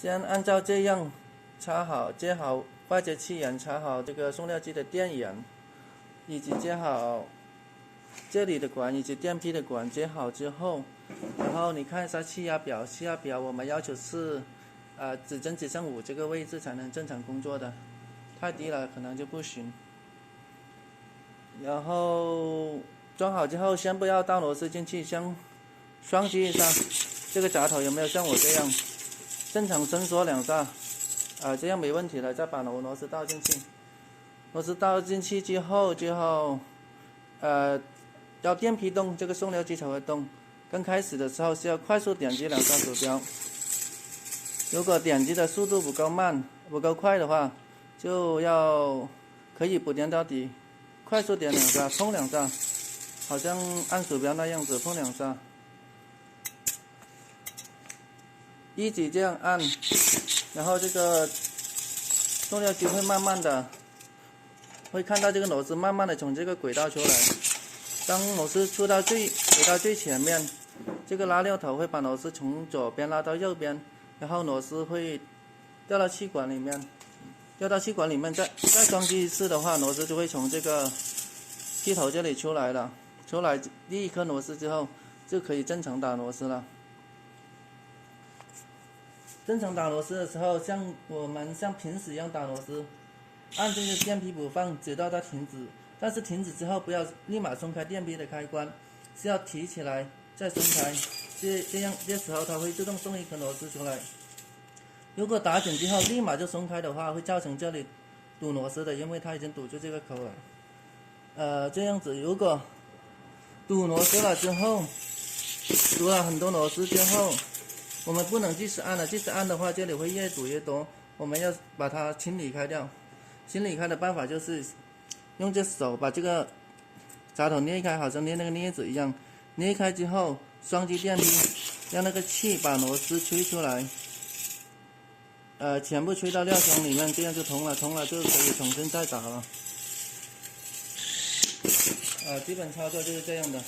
先按照这样插好，接好外接气眼，插好这个送料机的电眼，以及接好这里的管以及电批的管接好之后，然后你看一下气压表，气压表我们要求是只针只剩5这个位置才能正常工作的，太低了可能就不行。然后装好之后，先不要倒螺丝进去，先双击一下这个闸头有没有像我这样正常伸缩2下，这样没问题了，再把螺丝倒进去。螺丝倒进去之后，要电批动，这个送料机才会动。刚开始的时候是要快速点击2下鼠标，如果点击的速度不够慢、不够快的话，就要可以不点到底，快速点2下，碰2下，好像按鼠标那样子碰2下，一直这样按，然后这个送料机会慢慢的，会看到这个螺丝慢慢的从这个轨道出来。当螺丝出到轨道最前面，这个拉料头会把螺丝从左边拉到右边，然后螺丝会掉到气管里面，再双击一次的话，螺丝就会从这个气头这里出来了。出来第一颗螺丝之后，就可以正常打螺丝了。正常打螺丝的时候，我们像平时一样打螺丝，按这个电批不放，直到它停止。但是停止之后，不要立马松开电批的开关，是要提起来再松开，这时候它会自动送一颗螺丝出来。如果打紧之后立马就松开的话，会造成这里堵螺丝的，因为它已经堵住这个口了。这样子，如果堵螺丝了之后，堵了很多螺丝之后，我们不能继续按了，继续按的话，这里会越堵越多，我们要把它清理开掉。清理开的办法就是用这手把这个闸头捏开，好像捏那个镊子一样，捏开之后双击电批，让那个气把螺丝吹出来，全部吹到料箱里面，这样就通了，通了就可以重新再打了。基本操作就是这样的。